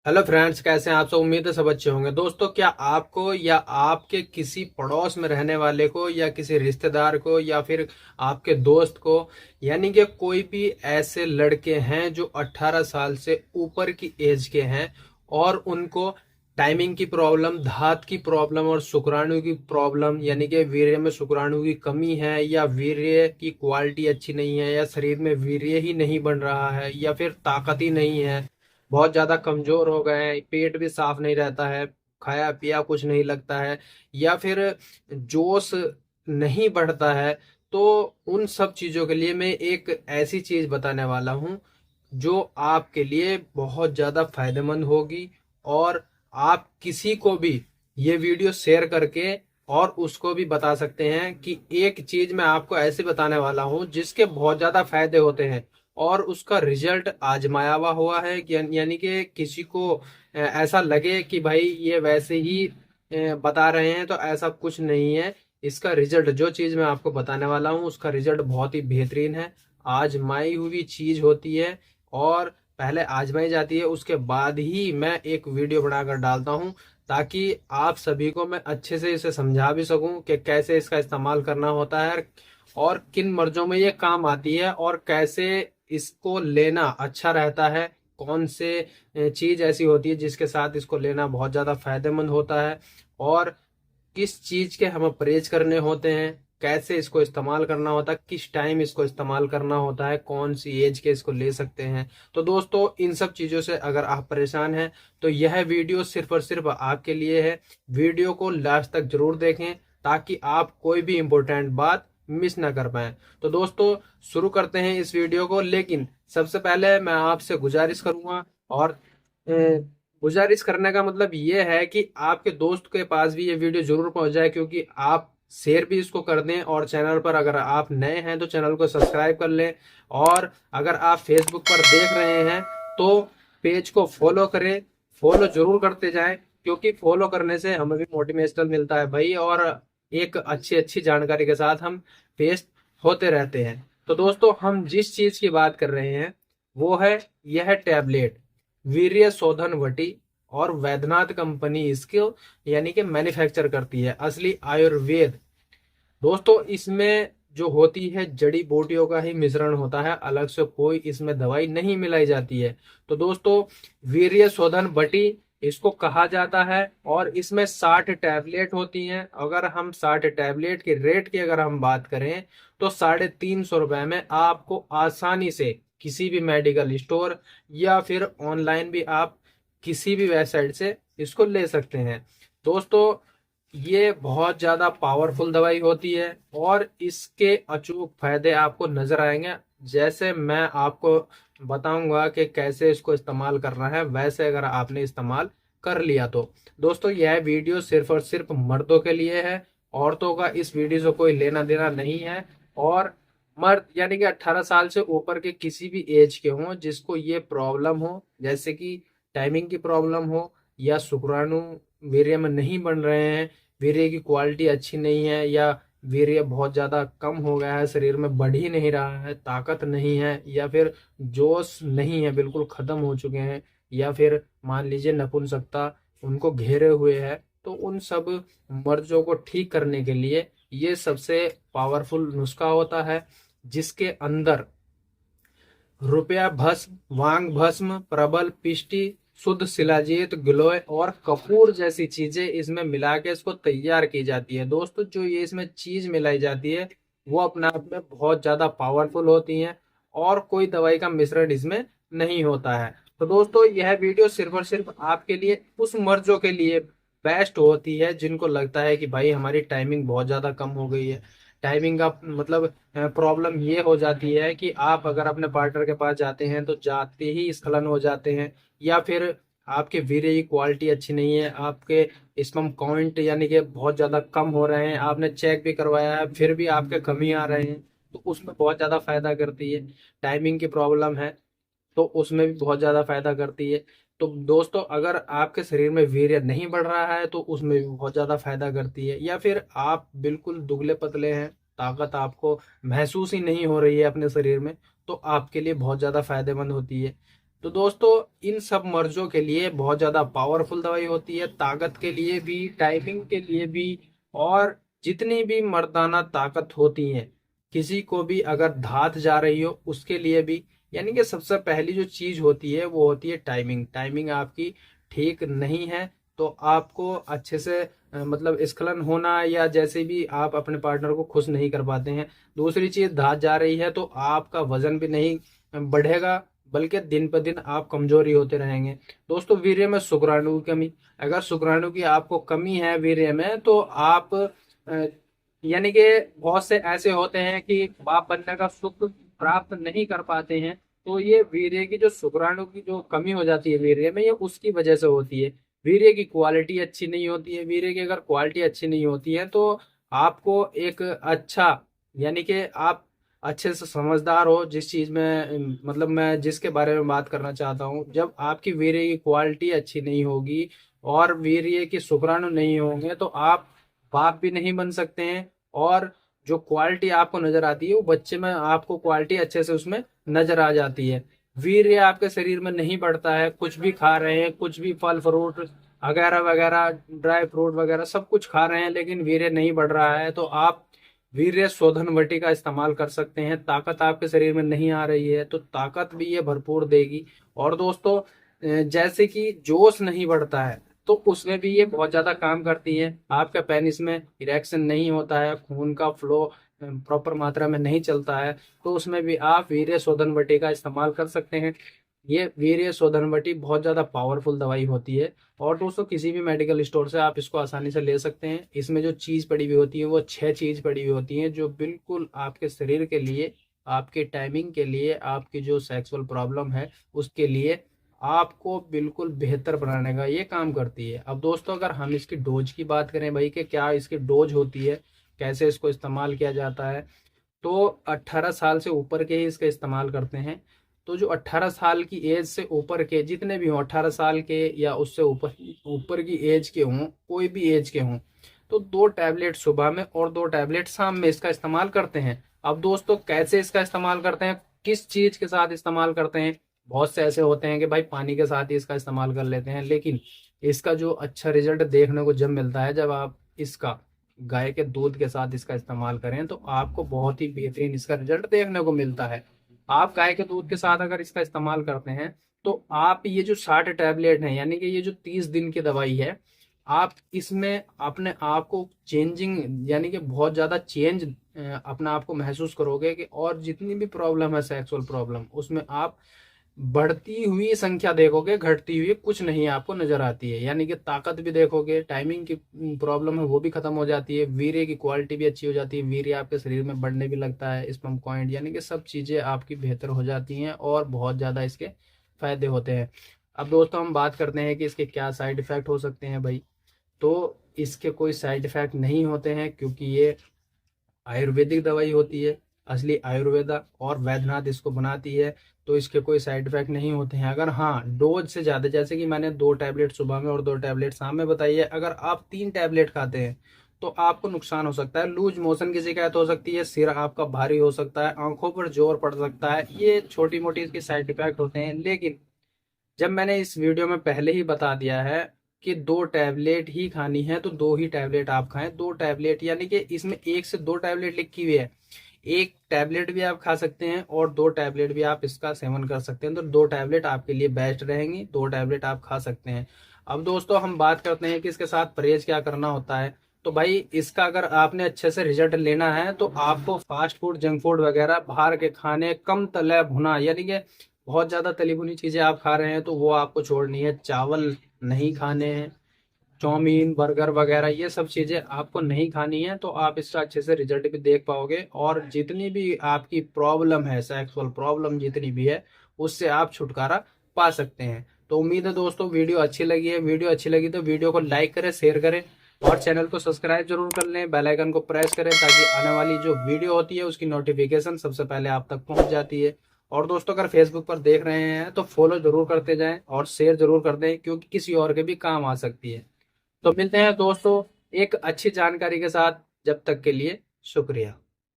Hello friends, कैसे हैं आप सब। उम्मीद है सब अच्छे होंगे। दोस्तों, क्या आपको या आपके किसी पड़ोस में रहने वाले को या किसी रिश्तेदार को या फिर आपके दोस्त को, यानी कि कोई भी ऐसे लड़के हैं जो 18 साल से ऊपर की एज के हैं और उनको टाइमिंग की प्रॉब्लम, धात की प्रॉब्लम और शुक्राणु की प्रॉब्लम, यानी कि वीर्य में शुक्राणु की कमी है या वीर्य की क्वालिटी अच्छी नहीं है या शरीर में वीर्य ही नहीं बन रहा है या फिर ताकत ही नहीं है, बहुत ज्यादा कमजोर हो गए हैं, पेट भी साफ नहीं रहता है, खाया पिया कुछ नहीं लगता है या फिर जोश नहीं बढ़ता है। तो उन सब चीजों के लिए मैं एक ऐसी चीज बताने वाला हूं जो आपके लिए बहुत ज्यादा फायदेमंद होगी। और आप किसी को भी ये वीडियो शेयर करके और उसको भी बता सकते हैं कि एक चीज मैं आपको ऐसे बताने वाला हूं जिसके बहुत ज्यादा फायदे होते हैं और उसका रिजल्ट आजमाया हुआ है यानी कि किसी को ऐसा लगे कि भाई ये वैसे ही बता रहे हैं, तो ऐसा कुछ नहीं है। इसका रिजल्ट, जो चीज मैं आपको बताने वाला हूँ उसका रिजल्ट बहुत ही बेहतरीन है। आजमाई हुई चीज होती है और पहले आजमाई जाती है, उसके बाद ही मैं एक वीडियो बनाकर डालता हूँ ताकि आप सभी को मैं अच्छे से इसे समझा भी सकूं कि कैसे इसका इस्तेमाल करना होता है और किन मर्जों में ये काम आती है और कैसे इसको लेना अच्छा रहता है। कौन से चीज ऐसी होती है जिसके साथ इसको लेना बहुत ज्यादा फायदेमंद होता है और किस चीज के हमें परहेज करने होते हैं, कैसे इसको इस्तेमाल करना होता है, किस टाइम इसको इस्तेमाल करना होता है, कौन सी एज के इसको ले सकते हैं। तो दोस्तों, इन सब चीजों से अगर आप परेशान हैं तो यह वीडियो सिर्फ और सिर्फ आपके लिए है। वीडियो को लास्ट तक जरूर देखें ताकि आप कोई भी इंपॉर्टेंट बात मिस ना कर पाए। तो दोस्तों, शुरू करते हैं इस वीडियो को। लेकिन सबसे पहले मैं आपसे गुजारिश करूंगा, और गुजारिश करने का मतलब ये है कि आपके दोस्त के पास भी ये वीडियो जरूर पहुंच जाए, क्योंकि आप शेयर भी इसको कर दें और चैनल पर अगर आप नए हैं तो चैनल को सब्सक्राइब कर लें। और अगर आप फेसबुक पर देख रहे हैं तो पेज को फॉलो करें, फॉलो जरूर करते जाएं, क्योंकि फॉलो करने से हमें भी मोटिवेशनल मिलता है भाई, और एक अच्छी अच्छी जानकारी के साथ हम पेश होते रहते हैं। तो दोस्तों, हम जिस चीज की बात कर रहे हैं वो है यह टैबलेट, वीर्य शोधन वटी। और वैद्यनाथ कंपनी इसको यानी कि मैन्युफैक्चर करती है, असली आयुर्वेद। दोस्तों, इसमें जो होती है जड़ी बूटियों का ही मिश्रण होता है, अलग से कोई इसमें दवाई नहीं मिलाई जाती है। तो दोस्तों, वीर्य शोधन बटी इसको कहा जाता है और इसमें 60 टैबलेट होती हैं। अगर हम 60 टैबलेट के रेट की अगर हम बात करें तो 350 रुपए में आपको आसानी से किसी भी मेडिकल स्टोर या फिर ऑनलाइन भी आप किसी भी वेबसाइट से इसको ले सकते हैं। दोस्तों, ये बहुत ज्यादा पावरफुल दवाई होती है और इसके अचूक फायदे आपको नजर आएंगे। जैसे मैं आपको बताऊंगा कि कैसे इसको इस्तेमाल करना है, वैसे अगर आपने इस्तेमाल कर लिया तो दोस्तों, यह वीडियो सिर्फ और सिर्फ मर्दों के लिए है। औरतों का इस वीडियो से कोई लेना देना नहीं है। और मर्द यानी कि 18 साल से ऊपर के किसी भी एज के हों जिसको ये प्रॉब्लम हो, जैसे कि टाइमिंग की प्रॉब्लम हो या शुक्राणु वीर्य में नहीं बन रहे हैं, वीर्य की क्वालिटी अच्छी नहीं है या वीर्य बहुत ज्यादा कम हो गया है, शरीर में बढ़ ही नहीं रहा है, ताकत नहीं है या फिर जोश नहीं है, बिल्कुल खत्म हो चुके हैं, या फिर मान लीजिए नपुंसकता उनको घेरे हुए है, तो उन सब मर्जों को ठीक करने के लिए ये सबसे पावरफुल नुस्खा होता है, जिसके अंदर रुपया भस्म, वांग भस्म, प्रबल पिष्टि, शुद्ध शिलाजीत, गिलोय और कपूर जैसी चीजें इसमें मिला के इसको तैयार की जाती है। दोस्तों, जो ये इसमें चीज मिलाई जाती है वो अपने आप में बहुत ज्यादा पावरफुल होती है और कोई दवाई का मिश्रण इसमें नहीं होता है। तो दोस्तों, यह वीडियो सिर्फ और सिर्फ आपके लिए, उस मर्जों के लिए बेस्ट होती है जिनको लगता है कि भाई हमारी टाइमिंग बहुत ज्यादा कम हो गई है। टाइमिंग का मतलब प्रॉब्लम ये हो जाती है कि आप अगर अपने पार्टनर के पास जाते हैं तो जाते ही स्खलन हो जाते हैं, या फिर आपके वीर्य की क्वालिटी अच्छी नहीं है, आपके स्पर्म काउंट यानी कि बहुत ज्यादा कम हो रहे हैं, आपने चेक भी करवाया है फिर भी आपके कमी आ रहे हैं, तो उसमें बहुत ज्यादा फायदा करती है। टाइमिंग की प्रॉब्लम है तो उसमें भी बहुत ज्यादा फायदा करती है। तो दोस्तों, अगर आपके शरीर में वीर्य नहीं बढ़ रहा है तो उसमें भी बहुत ज्यादा फायदा करती है, या फिर आप बिल्कुल दुबले पतले हैं, ताकत आपको महसूस ही नहीं हो रही है अपने शरीर में, तो आपके लिए बहुत ज्यादा फायदेमंद होती है। तो दोस्तों इन सब मर्जों के लिए बहुत ज्यादा पावरफुल दवाई होती है, ताकत के लिए भी, टाइमिंग के लिए भी, और जितनी भी मर्दाना ताकत होती है, किसी को भी अगर धात जा रही हो उसके लिए भी। यानी कि सबसे पहली जो चीज होती है वो होती है टाइमिंग। टाइमिंग आपकी ठीक नहीं है तो आपको अच्छे से मतलब स्खलन होना, या जैसे भी आप अपने पार्टनर को खुश नहीं कर पाते हैं। दूसरी चीज, धात जा रही है तो आपका वजन भी नहीं बढ़ेगा, बल्कि दिन पर दिन आप कमजोरी होते रहेंगे। दोस्तों वीर्य में शुक्राणु की कमी, अगर शुक्राणु की आपको कमी है वीर्य में, तो आप यानी कि बहुत से ऐसे होते हैं कि बाप बनने का सुख प्राप्त नहीं कर पाते हैं। तो ये वीर्य की जो शुक्राणु की जो कमी हो जाती है वीर्य में, ये उसकी वजह से होती है। वीर्य की क्वालिटी अच्छी नहीं होती है। वीर्य की अगर क्वालिटी अच्छी नहीं होती है तो आपको एक अच्छा, यानी कि आप अच्छे से समझदार हो जिस चीज में, मतलब मैं जिसके बारे में बात करना चाहता हूँ, जब आपकी वीर्य की क्वालिटी अच्छी नहीं होगी और वीर्य की शुक्राणु नहीं होंगे तो आप बाप भी नहीं बन सकते हैं। और जो क्वालिटी आपको नजर आती है वो बच्चे में आपको क्वालिटी अच्छे से उसमें नजर आ जाती है। वीर्य आपके शरीर में नहीं बढ़ता है, कुछ भी खा रहे हैं, कुछ भी फल फ्रूट वगैरह वगैरह, ड्राई फ्रूट वगैरह सब कुछ खा रहे हैं, लेकिन वीर्य नहीं बढ़ रहा है, तो आप वीर्य शोधन वटी का इस्तेमाल कर सकते हैं। ताकत आपके शरीर में नहीं आ रही है तो ताकत भी ये भरपूर देगी। और दोस्तों जैसे कि जोश नहीं बढ़ता है तो उसमें भी ये बहुत ज्यादा काम करती है। आपका पेनिस में इरेक्शन नहीं होता है, खून का फ्लो प्रॉपर मात्रा में नहीं चलता है, तो उसमें भी आप वीर्य शोधन वटी का इस्तेमाल कर सकते हैं। ये वीर्य शोधन वटी बहुत ज्यादा पावरफुल दवाई होती है। और दोस्तों किसी भी मेडिकल स्टोर से आप इसको आसानी से ले सकते हैं। इसमें जो चीज पड़ी हुई होती है वो 6 चीज पड़ी हुई होती है, जो बिल्कुल आपके शरीर के लिए, आपके टाइमिंग के लिए, आपकी जो सेक्सुअल प्रॉब्लम है उसके लिए आपको बिल्कुल बेहतर बनाने का ये काम करती है। अब दोस्तों अगर हम इसकी डोज की बात करें भाई, कि क्या इसकी डोज होती है, कैसे इसको इस्तेमाल किया जाता है, तो 18 साल से ऊपर के ही इसका इस्तेमाल करते हैं। तो जो 18 साल की एज से ऊपर के जितने भी हों, 18 साल के या उससे ऊपर ऊपर की एज के हों, कोई भी एज के हों, तो 2 टैबलेट सुबह में और 2 टैबलेट शाम में इसका इस्तेमाल करते हैं। अब दोस्तों कैसे इसका इस्तेमाल करते हैं, किस चीज के साथ इस्तेमाल करते हैं, बहुत से ऐसे होते हैं कि भाई पानी के साथ ही इसका इस्तेमाल कर लेते हैं, लेकिन इसका जो अच्छा रिजल्ट देखने को जब मिलता है, जब आप इसका गाय के दूध के साथ इसका इस्तेमाल करें, तो आपको बहुत ही बेहतरीन इसका रिजल्ट देखने को मिलता है। आप गाय के दूध के साथ अगर इसका इस्तेमाल करते हैं तो आप ये जो 60 टैबलेट हैं, यानी कि ये जो 30 दिन की दवाई है, आप इसमें अपने आप को चेंजिंग, यानी कि बहुत ज्यादा चेंज अपने आप को महसूस करोगे कि, और जितनी भी प्रॉब्लम है सेक्सुअल प्रॉब्लम, उसमें आप बढ़ती हुई संख्या देखोगे, घटती हुई कुछ नहीं आपको नजर आती है। यानी कि ताकत भी देखोगे, टाइमिंग की प्रॉब्लम है वो भी खत्म हो जाती है, वीर्य की क्वालिटी भी अच्छी हो जाती है, वीर्य आपके शरीर में बढ़ने भी लगता है, स्पर्म काउंट, यानी कि सब चीजें आपकी बेहतर हो जाती हैं और बहुत ज्यादा इसके फायदे होते हैं। अब दोस्तों हम बात करते हैं कि इसके क्या साइड इफेक्ट हो सकते हैं भाई। तो इसके कोई साइड इफेक्ट नहीं होते हैं, क्योंकि ये आयुर्वेदिक दवाई होती है, असली आयुर्वेदा और वैद्यनाथ इसको बनाती है, तो इसके कोई साइड इफेक्ट नहीं होते हैं। अगर हाँ डोज से ज्यादा, जैसे कि मैंने 2 टैबलेट सुबह में और 2 टैबलेट शाम में बताई है, अगर आप 3 टैबलेट खाते हैं तो आपको नुकसान हो सकता है। लूज मोशन की शिकायत हो सकती है, सिर आपका भारी हो सकता है, आंखों पर जोर पड़ सकता है, ये छोटी मोटी इसकी साइड इफेक्ट होते हैं। लेकिन जब मैंने इस वीडियो में पहले ही बता दिया है कि 2 टैबलेट ही खानी है, तो 2 ही टैबलेट आप खाएं। 2 टैबलेट यानी कि इसमें 1 से 2 टैबलेट लिखी हुई है, 1 टैबलेट भी आप खा सकते हैं और 2 टैबलेट भी आप इसका सेवन कर सकते हैं। तो 2 टैबलेट आपके लिए बेस्ट रहेंगी, 2 टैबलेट आप खा सकते हैं। अब दोस्तों हम बात करते हैं कि इसके साथ परहेज क्या करना होता है। तो भाई इसका अगर आपने अच्छे से रिजल्ट लेना है तो आपको फास्ट फूड, जंक फूड वगैरह बाहर के खाने, कम तला भुना, यानी कि बहुत ज्यादा तली भुनी चीजें आप खा रहे हैं तो वो आपको छोड़नी है। चावल नहीं खाने हैं, चाउमीन, बर्गर वगैरह ये सब चीजें आपको नहीं खानी है, तो आप इसका अच्छे से रिजल्ट भी देख पाओगे। और जितनी भी आपकी प्रॉब्लम है, सेक्सुअल प्रॉब्लम जितनी भी है, उससे आप छुटकारा पा सकते हैं। तो उम्मीद है दोस्तों वीडियो अच्छी लगी है। वीडियो अच्छी लगी तो वीडियो को लाइक करें, शेयर करें और चैनल को सब्सक्राइब जरूर कर लें, बेल आइकन को प्रेस करें, ताकि आने वाली जो वीडियो होती है उसकी नोटिफिकेशन सबसे पहले आप तक पहुंच जाती है। और दोस्तों अगर फेसबुक पर देख रहे हैं तो फॉलो जरूर करते जाएं और शेयर जरूर कर दें, क्योंकि किसी और के भी काम आ सकती है। तो मिलते हैं दोस्तों एक अच्छी जानकारी के साथ, जब तक के लिए शुक्रिया।